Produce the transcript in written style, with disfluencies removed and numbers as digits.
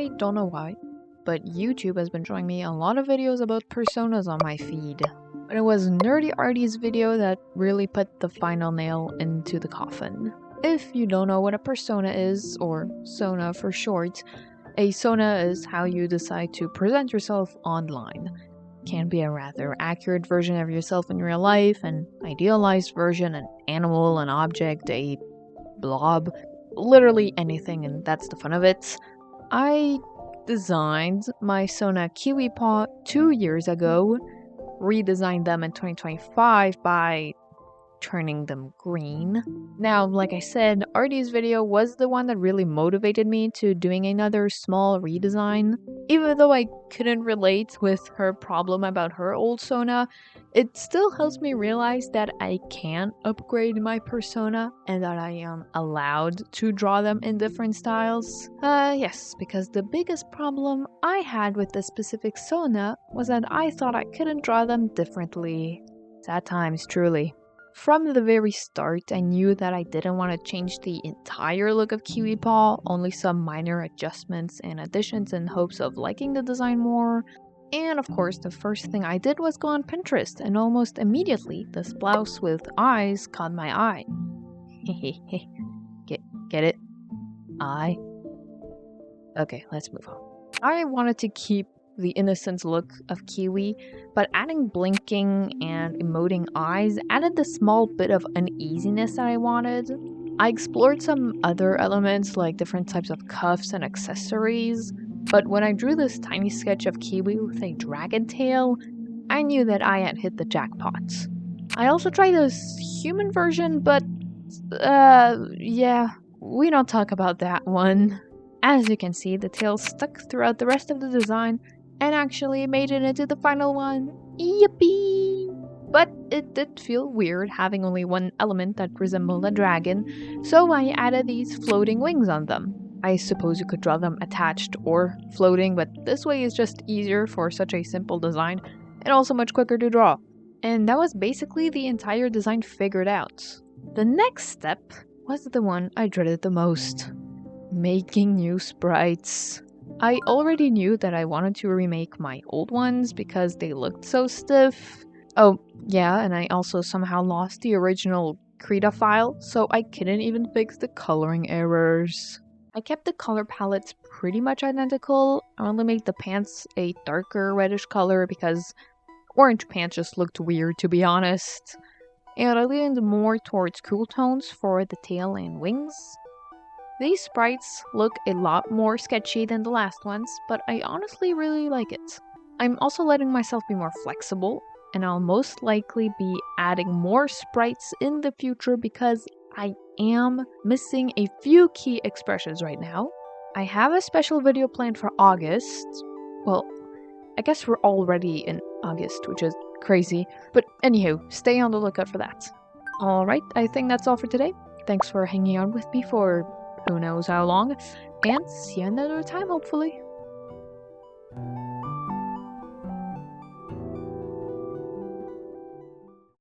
I don't know why, but YouTube has been showing me a lot of videos about personas on my feed. But it was Nerdy Artie's video that really put the final nail into the coffin. If you don't know what a persona is, or sona for short, a sona is how you decide to present yourself online. Can be a rather accurate version of yourself in real life, an idealized version, an animal, an object, a blob, literally anything, and that's the fun of it. I designed my Sona Kiwi Paw 2 years ago, redesigned them in 2025 by turning them green. Now, like I said, Artie's video was the one that really motivated me to doing another small redesign. Even though I couldn't relate with her problem about her old Sona, it still helps me realize that I can upgrade my persona and that I am allowed to draw them in different styles. Yes, because the biggest problem I had with this specific Sona was that I thought I couldn't draw them differently. Sad times, truly. From the very start, I knew that I didn't want to change the entire look of Kiwi Paw, only some minor adjustments and additions in hopes of liking the design more. And of course, the first thing I did was go on Pinterest, and almost immediately, this blouse with eyes caught my eye. Hehehe. Get it? Eye? Okay, let's move on. I wanted to keep the innocent look of Kiwi, but adding blinking and emoting eyes added the small bit of uneasiness that I wanted. I explored some other elements like different types of cuffs and accessories, but when I drew this tiny sketch of Kiwi with a dragon tail, I knew that I had hit the jackpot. I also tried this human version, but yeah, we don't talk about that one. As you can see, the tail stuck throughout the rest of the design and actually made it into the final one. Yippee! But it did feel weird having only one element that resembled a dragon, so I added these floating wings on them. I suppose you could draw them attached or floating, but this way is just easier for such a simple design and also much quicker to draw. And that was basically the entire design figured out. The next step was the one I dreaded the most. Making new sprites. I already knew that I wanted to remake my old ones because they looked so stiff. Oh, yeah, and I also somehow lost the original Krita file, so I couldn't even fix the coloring errors. I kept the color palettes pretty much identical. I only made the pants a darker reddish color because orange pants just looked weird, to be honest. And I leaned more towards cool tones for the tail and wings. These sprites look a lot more sketchy than the last ones, but I honestly really like it. I'm also letting myself be more flexible, and I'll most likely be adding more sprites in the future because I am missing a few key expressions right now. I have a special video planned for August. Well, I guess we're already in August, which is crazy, but anywho, stay on the lookout for that. Alright, I think that's all for today. Thanks for hanging out with me for who knows how long, and see you another time, hopefully.